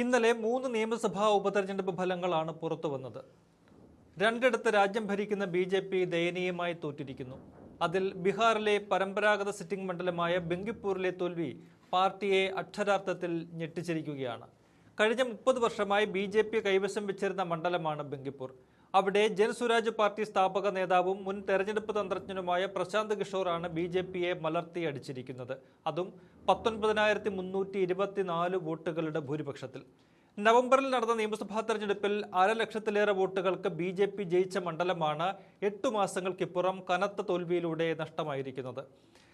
ഇന്നലെ 3 നിയമസഭാ ഉപതെരഞ്ഞെടുപ്പ് ഫലങ്ങളാണ് പുറത്തുവന്നത്. രണ്ടിടത്ത് രാജ്യം ഭരിക്കുന്ന ബി.ജെ.പി. ദയനീയമായി തോറ്റിരിക്കുന്നു. അതിൽ ബീഹാറിലെ പരമ്പരാഗത സിറ്റിംഗ് മണ്ഡലമായ ബങ്കിപ്പൂരിലെ തോൽവി പാർട്ടിയെ അക്ഷരാർത്ഥത്തിൽ ഞെട്ടിച്ചിരിക്കുകയാണ്. കഴിഞ്ഞ 30 വർഷമായി ബി.ജെ.പി. കൈവശം വെച്ചിരുന്ന മണ്ഡലമാണ് ബങ്കിപ്പൂർ. അവിടെ ജൻസുരാജ് പാർട്ടി സ്ഥാപക നേതാവും മുൻ തെരഞ്ഞെടുപ്പ് തന്ത്രജ്ഞനുമായ പ്രശാന്ത് കിഷോറാണ് ബി.ജെ.പിയെ മലർത്തിയടിച്ചിരിക്കുന്നത്. അതും 19,324 വോട്ടുകളുടെ ഭൂരിപക്ഷത്തിൽ. നവംബറിൽ നടന്ന നിയമസഭാ തെരഞ്ഞെടുപ്പിൽ 1,00,000-ലേറെ വോട്ടുകൾക്ക് ബി.ജെ.പി. ജയിച്ച മണ്ഡലമാണ് 8 മാസങ്ങൾക്കിപ്പുറം കനത്ത തോൽവിയിലൂടെ നഷ്ടമായിരിക്കുന്നത്.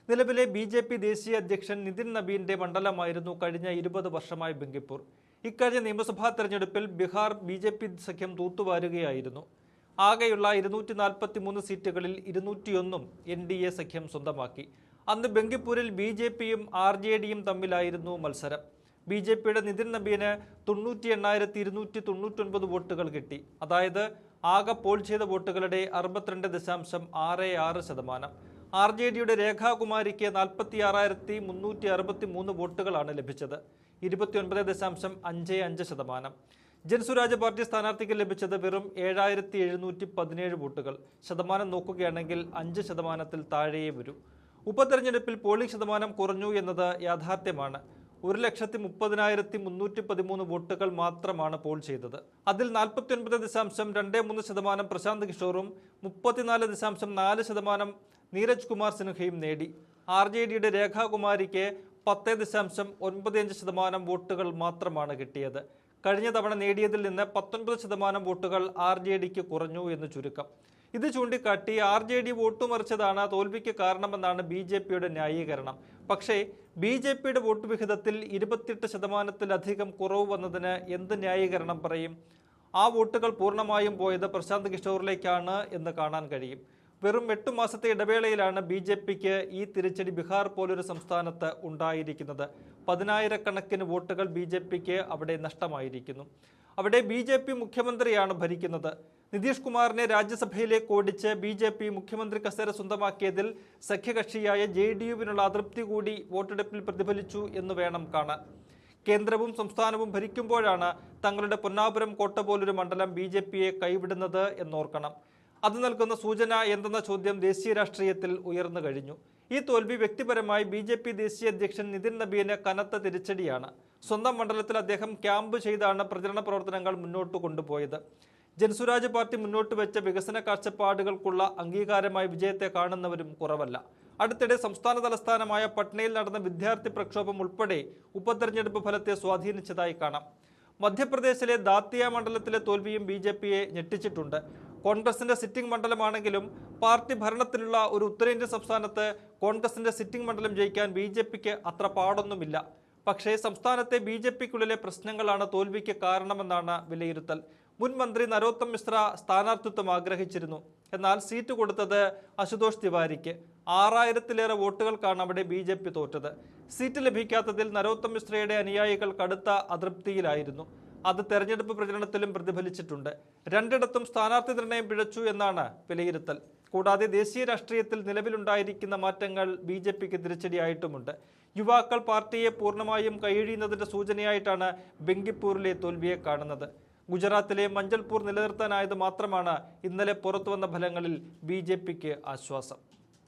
നിലവിലെ ബി.ജെ.പി. ദേശീയ അധ്യക്ഷൻ നിതിൻ നബീന്റെ മണ്ഡലമായിരുന്നു കഴിഞ്ഞ 20 വർഷമായി ബങ്കിപ്പൂർ. ഇക്കഴിഞ്ഞ നിയമസഭാ തെരഞ്ഞെടുപ്പിൽ ബീഹാർ ബി.ജെ.പി. സഖ്യം തൂത്തുവാരുകയായിരുന്നു. ആകെയുള്ള 243 സീറ്റുകളിൽ 201 NDA സഖ്യം സ്വന്തമാക്കി. അന്ന് ബങ്കിപ്പൂരിൽ ബി.ജെ.പിയും RJDയും തമ്മിലായിരുന്നു മത്സരം. ബി.ജെ.പിയുടെ നിതിൻ നബീന് 98,299 വോട്ടുകൾ കിട്ടി. അതായത് ആകെ പോൾ ചെയ്ത വോട്ടുകളുടെ 62.66%. RJDയുടെ രേഖാകുമാരിക്ക് 46,363 വോട്ടുകളാണ് ലഭിച്ചത്, 29.55%. ജൻസുരാജ് പാർട്ടി സ്ഥാനാർത്ഥിക്ക് ലഭിച്ചത് വെറും 7,717 വോട്ടുകൾ. ശതമാനം നോക്കുകയാണെങ്കിൽ 5% താഴെയേ വരൂ. ഉപതെരഞ്ഞെടുപ്പിൽ പോളിംഗ് ശതമാനം കുറഞ്ഞു എന്നത് യാഥാർത്ഥ്യമാണ്. 1,30,313 വോട്ടുകൾ മാത്രമാണ് പോൾ ചെയ്തത്. അതിൽ 49.23% പ്രശാന്ത് കിഷോറും 34.4% നീരജ് കുമാർ സിൻഹയും നേടി. RJDയുടെ രേഖാകുമാരിക്ക് 10.95% വോട്ടുകൾ മാത്രമാണ് കിട്ടിയത്. കഴിഞ്ഞ തവണ നേടിയതിൽ നിന്ന് 19% വോട്ടുകൾ RJDക്ക് കുറഞ്ഞു എന്ന് ചുരുക്കം. ഇത് ചൂണ്ടിക്കാട്ടി RJD വോട്ടുമറിച്ചതാണ് തോൽവിക്ക് കാരണമെന്നാണ് ബി.ജെ.പിയുടെ ന്യായീകരണം. പക്ഷേ ബി.ജെ.പിയുടെ വോട്ട് വിഹിതത്തിൽ 28%-ലധികം കുറവ് വന്നതിന് എന്ത് ന്യായീകരണം പറയും? ആ വോട്ടുകൾ പൂർണ്ണമായും പോയത് പ്രശാന്ത് കിഷോറിലേക്കാണ് എന്ന് കാണാൻ കഴിയും. വെറും 8 മാസത്തെ ഇടവേളയിലാണ് ബി.ജെ.പിക്ക് ഈ തിരിച്ചടി ബീഹാർ പോലൊരു സംസ്ഥാനത്ത് ഉണ്ടായിരിക്കുന്നത്. 10,000-കണക്കിന് വോട്ടുകൾ ബി.ജെ.പിക്ക് അവിടെ നഷ്ടമായിരിക്കുന്നു. അവിടെ ബി.ജെ.പി. മുഖ്യമന്ത്രിയാണ് ഭരിക്കുന്നത്. നിതീഷ് കുമാറിനെ രാജ്യസഭയിലേക്ക് ഓടിച്ച് ബി.ജെ.പി. മുഖ്യമന്ത്രി കസേര സ്വന്തമാക്കിയതിൽ സഖ്യകക്ഷിയായ JDUവിനുള്ള അതൃപ്തി കൂടി വോട്ടെടുപ്പിൽ പ്രതിഫലിച്ചു എന്ന് വേണം കാണാൻ. കേന്ദ്രവും സംസ്ഥാനവും ഭരിക്കുമ്പോഴാണ് തങ്ങളുടെ പൊന്നാപുരം കോട്ട പോലൊരു മണ്ഡലം ബി.ജെ.പിയെ കൈവിടുന്നത് എന്നോർക്കണം. അത് നൽകുന്ന സൂചന എന്തെന്ന ചോദ്യം ദേശീയ രാഷ്ട്രീയത്തിൽ ഉയർന്നു കഴിഞ്ഞു. ഈ തോൽവി വ്യക്തിപരമായി ബി.ജെ.പി. ദേശീയ അധ്യക്ഷൻ നിതിൻ നബീന് കനത്ത തിരിച്ചടിയാണ്. സ്വന്തം മണ്ഡലത്തിൽ അദ്ദേഹം ക്യാമ്പ് ചെയ്താണ് പ്രചരണ പ്രവർത്തനങ്ങൾ മുന്നോട്ട് കൊണ്ടുപോയത്. ജൻസുരാജ് പാർട്ടി മുന്നോട്ട് വെച്ച വികസന കാഴ്ചപ്പാടുകൾക്കുള്ള അംഗീകാരമായി വിജയത്തെ കാണുന്നവരും കുറവല്ല. അടുത്തിടെ സംസ്ഥാന തലസ്ഥാനമായ പട്നയിൽ നടന്ന വിദ്യാർത്ഥി പ്രക്ഷോഭം ഉൾപ്പെടെ ഉപതെരഞ്ഞെടുപ്പ് ഫലത്തെ സ്വാധീനിച്ചതായി കാണാം. മധ്യപ്രദേശിലെ ദാത്തിയ മണ്ഡലത്തിലെ തോൽവിയും ബി.ജെ.പിയെ ഞെട്ടിച്ചിട്ടുണ്ട്. കോൺഗ്രസിന്റെ സിറ്റിംഗ് മണ്ഡലമാണെങ്കിലും പാർട്ടി ഭരണത്തിലുള്ള ഒരു ഉത്തരേന്ത്യൻ സംസ്ഥാനത്ത് കോൺഗ്രസിന്റെ സിറ്റിംഗ് മണ്ഡലം ജയിക്കാൻ ബി.ജെ.പിക്ക് അത്ര പാടൊന്നുമില്ല. പക്ഷേ സംസ്ഥാനത്തെ ബി.ജെ.പിക്കുള്ളിലെ പ്രശ്നങ്ങളാണ് തോൽവിക്ക് കാരണമെന്നാണ് വിലയിരുത്തൽ. മുൻ മന്ത്രി നരോത്തം മിശ്ര സ്ഥാനാർത്ഥിത്വം ആഗ്രഹിച്ചിരുന്നു. എന്നാൽ സീറ്റ് കൊടുത്തത് അശുതോഷ് തിവാരിക്ക്. 6,000-ലേറെ വോട്ടുകൾക്കാണ് അവിടെ ബി.ജെ.പി. തോറ്റത്. സീറ്റ് ലഭിക്കാത്തതിൽ നരോത്തം മിശ്രയുടെ അനുയായികൾ കടുത്ത അതൃപ്തിയിലായിരുന്നു. അത് തെരഞ്ഞെടുപ്പ് പ്രചരണത്തിലും പ്രതിഫലിച്ചിട്ടുണ്ട്. രണ്ടിടത്തും സ്ഥാനാർത്ഥി നിർണയം പിഴച്ചു എന്നാണ് വിലയിരുത്തൽ. കൂടാതെ ദേശീയ രാഷ്ട്രീയത്തിൽ നിലവിലുണ്ടായിരിക്കുന്ന മാറ്റങ്ങൾ ബി.ജെ.പിക്ക് തിരിച്ചടിയായിട്ടുമുണ്ട്. യുവാക്കൾ പാർട്ടിയെ പൂർണ്ണമായും കൈയൊഴിയുന്നതിന്റെ സൂചനയായിട്ടാണ് ബങ്കിപ്പൂരിലെ തോൽവിയെ കാണുന്നത്. ഗുജറാത്തിലെ മഞ്ചൽപൂർ നിലനിർത്താനായത് മാത്രമാണ് ഇന്നലെ പുറത്തുവന്ന ഫലങ്ങളിൽ ബി.ജെ.പിക്ക് ആശ്വാസം.